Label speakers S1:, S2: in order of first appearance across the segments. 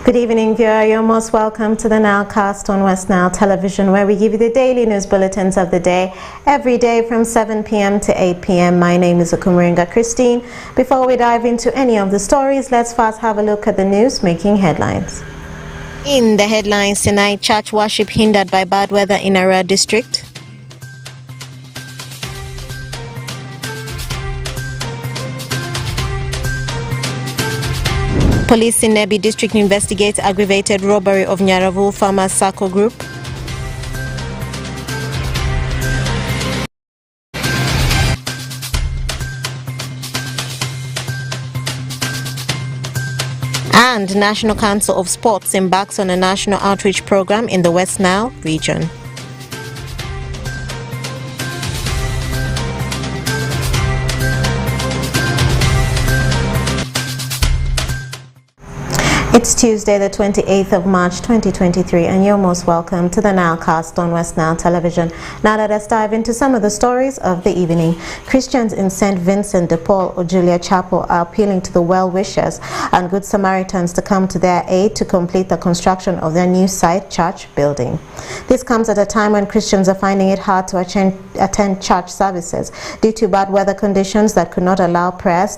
S1: Good evening, viewer. You're most welcome to the Nile Cast on West Nile Television, where we give you the daily news bulletins of the day, every day from 7 p.m. to 8 p.m. My name is Okumuringa Christine. Before we dive into any of the stories, let's first have a look at the news making headlines. In the headlines tonight, church worship hindered by bad weather in Arua district. Police in Nebi district investigates aggravated robbery of Nyaravu Farmers Circle Group. And National Council of Sports embarks on a national outreach program in the West Nile region. It's Tuesday, the 28th of March 2023, and you're most welcome to the Nile Cast on West Nile Television. Now let us dive into some of the stories of the evening. Christians in St. Vincent de Paul or Julia Chapel are appealing to the well-wishers and Good Samaritans to come to their aid to complete the construction of their new site church building. This comes at a time when Christians are finding it hard to attend church services due to bad weather conditions that could not allow prayers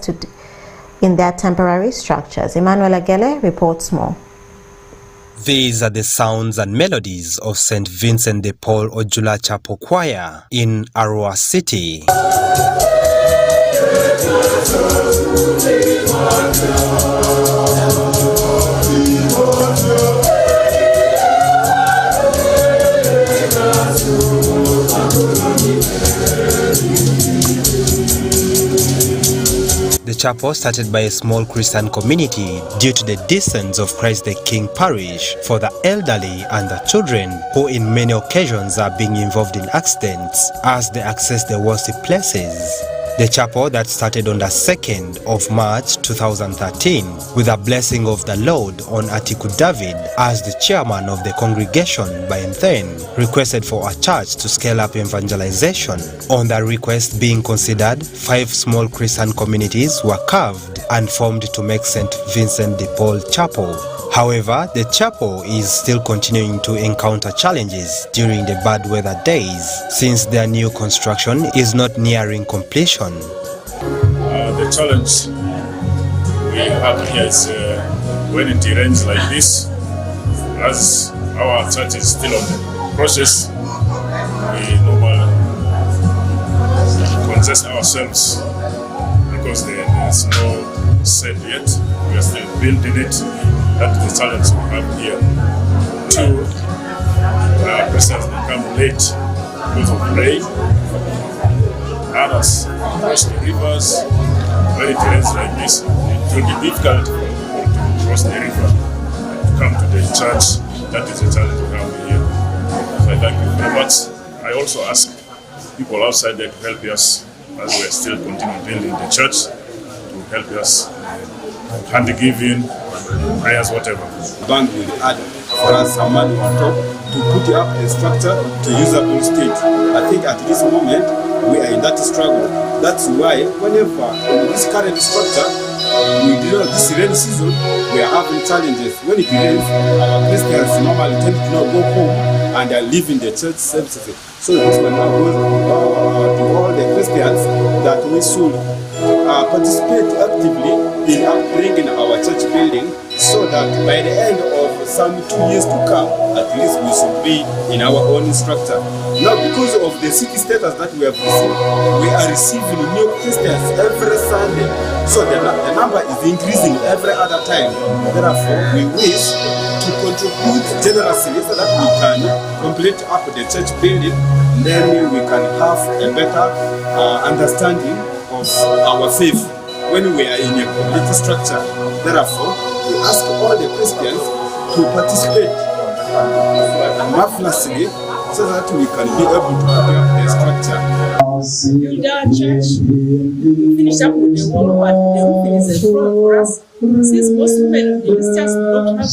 S1: in their temporary structures. Emmanuel Agele reports more.
S2: These are the sounds and melodies of St. Vincent de Paul Ojula Chapel Choir in Arua City. The chapel started by a small Christian community due to the distance of Christ the King parish for the elderly and the children, who in many occasions are being involved in accidents as they access the worship places. The chapel that started on the 2nd of March 2013 with a blessing of the Lord on Atiku David as the chairman of the congregation by then requested for a church to scale up evangelization. On the request being considered, 5 small Christian communities were carved and formed to make St. Vincent de Paul Chapel. However, the chapel is still continuing to encounter challenges during the bad weather days since their new construction is not nearing completion.
S3: The challenge we have here is when it rains like this, as our church is still on the process, we normally congest ourselves because there's no set yet. We are still building it. That's the challenge we have here. 2, Christians become late because of rain. Others cross the rivers. When it rains like this, it will be difficult for people to cross the river to come to the church. That is the challenge we have here. So I thank you very much. I also ask people outside there to help us as we are still continuing building the church, to help us hand giving, prayers, whatever.
S4: The bank will add for us some money on top to put up a structure to usable state. I think at this moment we are in that struggle. That's why whenever in this current structure we deal with this rainy season, we are having challenges. When it rains, our Christians normally tend to not go home and are leaving the church services. So this will now go to all the Christians that we should participate actively in upbringing our church building, so that by the end of some 2 years to come, at least we should be in our own structure. Now, because of the city status that we have received, we are receiving new Christians every Sunday, so the number is increasing every other time. Therefore, we wish to contribute generously so that we can complete up the church building, then we can have a better understanding of our faith when we are in a complete structure. Therefore, we ask all the Christians to participate marvelously so that we can be able to prepare the structure.
S5: In our church, we finish up with the wall, but the roof is a problem for us. Since most ministers don't have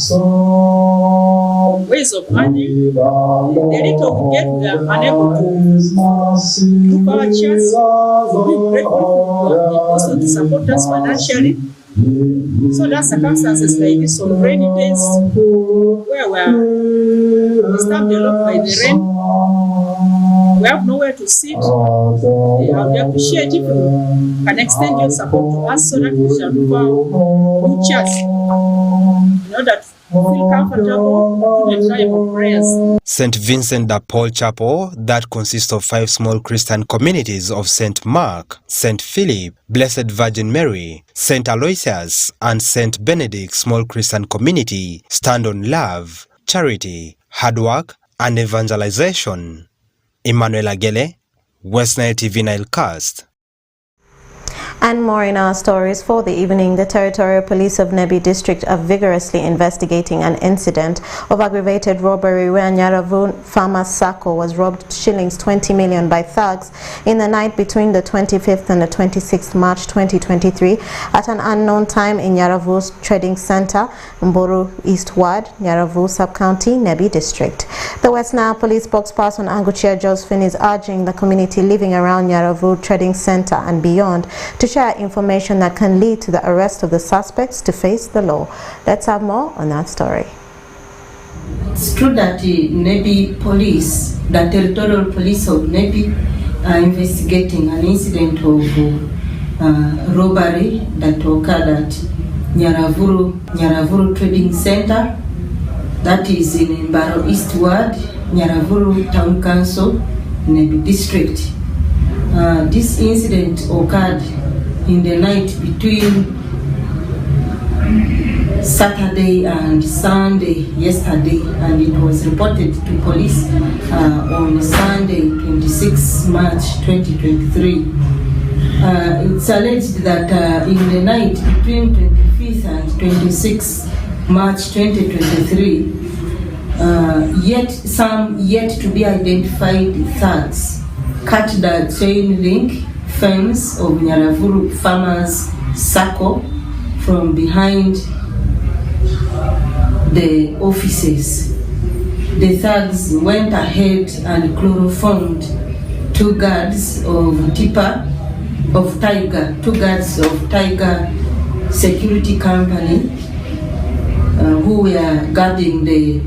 S5: ways of earning, the little we get, we are unable to do our church. We beg people also to support us financially. So that's circumstances like this on rainy days where we're disturbed a lot by the rain. We have nowhere to sit. I would appreciate if you can extend your support to us so that we shall move our new church in order to feel comfortable in the time of prayers.
S2: St. Vincent de Paul Chapel, that consists of 5 small Christian communities of St. Mark, St. Philip, Blessed Virgin Mary, St. Aloysius, and St. Benedict small Christian community, stand on love, charity, hard work, and evangelization. Emmanuel Agele, West Nile TV Nile Cast.
S1: And more in our stories for the evening. The Territorial Police of Nebi District are vigorously investigating an incident of aggravated robbery where Nyaravu Farmers Sacco was robbed shillings 20 million by thugs in the night between the 25th and the 26th March 2023 at an unknown time in Nyaravu's Trading Center, Mburu East Ward, Nyaravu Sub-County, Nebi District. The West Nile Police spokesperson Anguchia Josephine is urging the community living around Nyaravu Trading Center and beyond to share information that can lead to the arrest of the suspects to face the law. Let's have more on that story.
S6: It's true that the Nebi Police, the Territorial Police of Nebi, are investigating an incident of robbery that occurred at Nyaravu Trading Center, that is in Mbaro East Ward, Nyaravu Town Council, Nebi District. This incident occurred in the night between Saturday and Sunday yesterday, and it was reported to police on Sunday, 26 March 2023. It's alleged that in the night between 25th and 26th March 2023, some yet to be identified thugs cut the chain link fence of Nyaravu Farmers Sacco from behind the offices. The thugs went ahead and chloroformed 2 guards of Tiger Security Company who were guarding the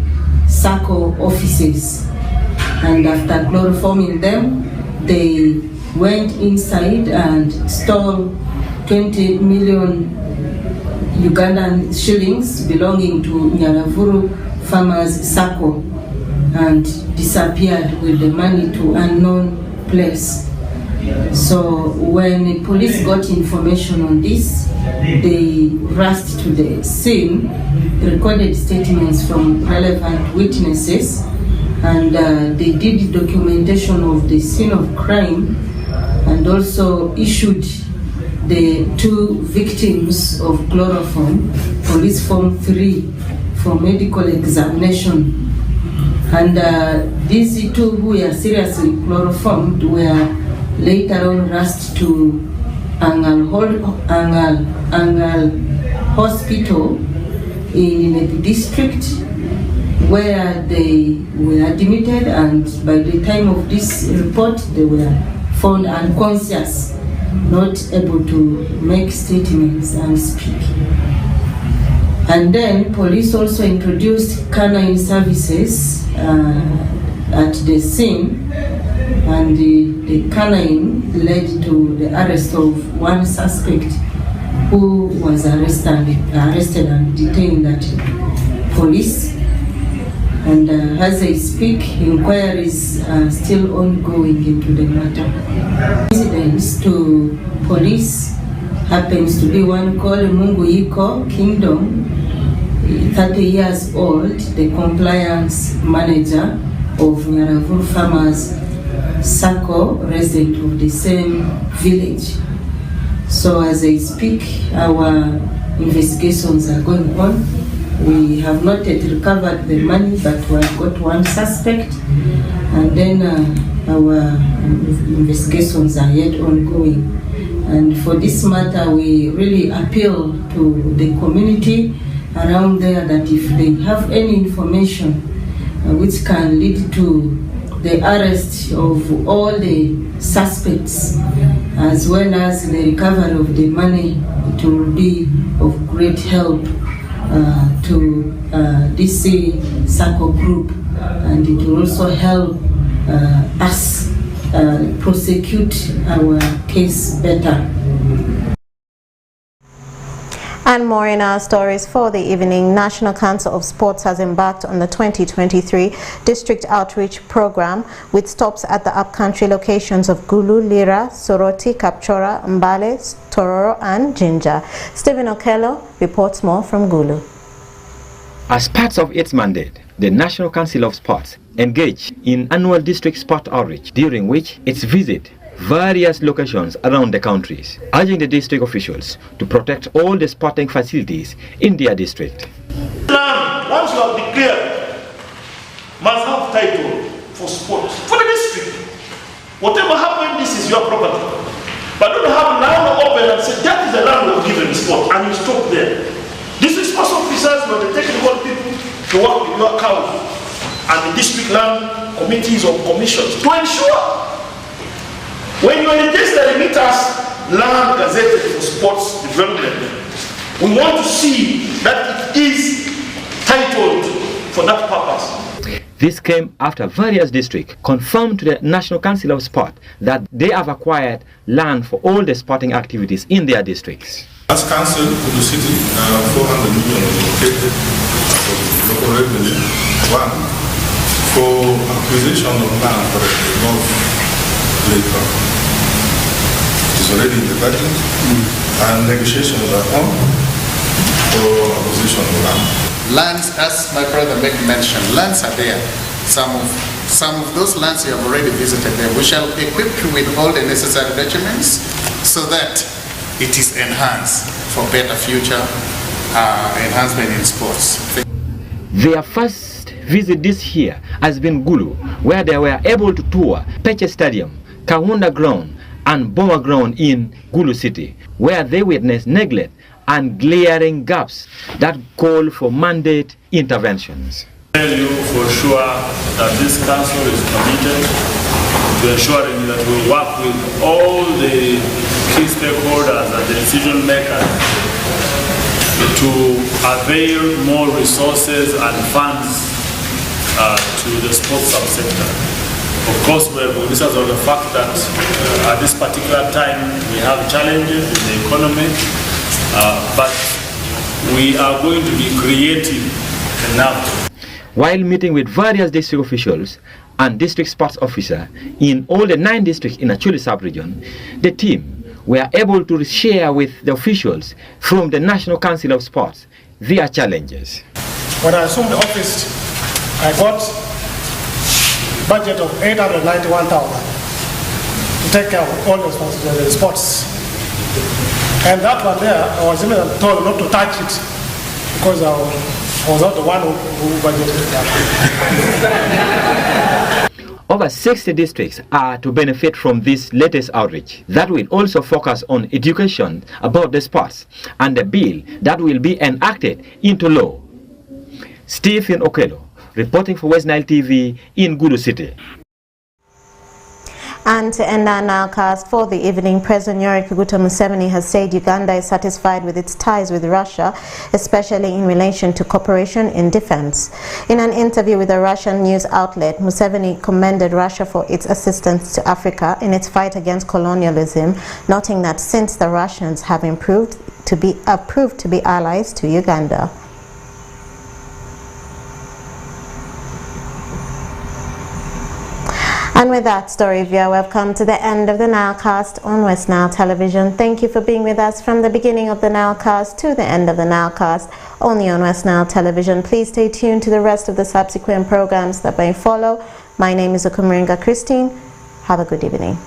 S6: Sacco offices, and after chloroforming them, they went inside and stole 20 million Ugandan shillings belonging to Nyaravu Farmers Sacco and disappeared with the money to unknown place. So when the police got information on this, they rushed to the scene, recorded statements from relevant witnesses, and they did documentation of the scene of crime and also issued the 2 victims of chloroform, police form 3, for medical examination. And these 2 who were seriously chloroformed were later on rushed to Angal Hospital in the district, where they were admitted, and by the time of this report they were found unconscious, not able to make statements and speak. And then police also introduced canine services at the scene, and the canine led to the arrest of 1 suspect who was arrested and detained at police. And as I speak, inquiries are still ongoing into the matter. Incidents to police happens to be one called Munguiko Kingdom, 30 years old, the compliance manager of Nyaravu Farmers Sacco, resident of the same village. So as I speak, our investigations are going on. We have not yet recovered the money, but we have got 1 suspect, and then our investigations are yet ongoing. And for this matter, we really appeal to the community around there that if they have any information which can lead to the arrest of all the suspects as well as the recovery of the money. It will be of great help to this circle group, and it will also help us prosecute our case better.
S1: And more in our stories for the evening. National Council of Sports has embarked on the 2023 District Outreach Program with stops at the upcountry locations of Gulu, Lira, Soroti, Kapchora, Mbale, Tororo and Jinja. Stephen Okello reports more from Gulu.
S7: As part of its mandate, the National Council of Sports engaged in annual district sport outreach, during which it visited various locations around the countries, urging the district officials to protect all the sporting facilities in their district.
S8: Land, once you have declared, must have title for sports, for the district. Whatever happens, this is your property. But don't have land open and say, that is the land we've given sport, and you stop there. District sports officers were the technical people to work with your county and the district land committees or commissions to ensure when you register the meters land gazetted for sports development, we want to see that it is titled for that purpose.
S7: This came after various districts confirmed to the National Council of Sport that they have acquired land for all the sporting activities in their districts.
S3: As council for the city, 400 million was allocated for local revenue. One, for acquisition of land for the North playground. It is already in the budget, and negotiations are on for acquisition of land.
S9: Lands, as my brother mentioned, lands are there. Some of those lands you have already visited them. We shall equip you with all the necessary documents so that it is enhanced for better future enhancement in sports.
S7: Their first visit this year has been Gulu, where they were able to tour Peche Stadium, Kaunda Ground and Boma Ground in Gulu City, where they witnessed neglect and glaring gaps that call for mandate interventions.
S8: I tell you for sure that this council is committed to ensuring that we work with all the key stakeholders and the decision makers to avail more resources and funds to the sports subsector. Of course, we're cognizant of the fact that at this particular time we have challenges in the economy, but we are going to be creative enough.
S7: While meeting with various district officials and district sports officers in all the 9 districts in Acholi sub-region, the team were able to share with the officials from the National Council of Sports their challenges.
S10: When I assumed the office, I got budget of 891,000 to take care of all the sports. And that one there, I was even told not to touch it because I was not the one who budgeted that.
S7: Over 60 districts are to benefit from this latest outreach that will also focus on education about the sports and the bill that will be enacted into law. Stephen Okello, reporting for West Nile TV in Gulu City.
S1: And to end our Nile Cast for the evening, President Yoweri Kaguta Museveni has said Uganda is satisfied with its ties with Russia, especially in relation to cooperation in defense. In an interview with a Russian news outlet, Museveni commended Russia for its assistance to Africa in its fight against colonialism, noting that since the Russians have proved to be allies to Uganda. And with that story, viewer, we've come to the end of the Nile Cast on West Nile Television. Thank you for being with us from the beginning of the Nile Cast to the end of the Nile Cast, only on West Nile Television. Please stay tuned to the rest of the subsequent programs that may follow. My name is Okumuringa Christine. Have a good evening.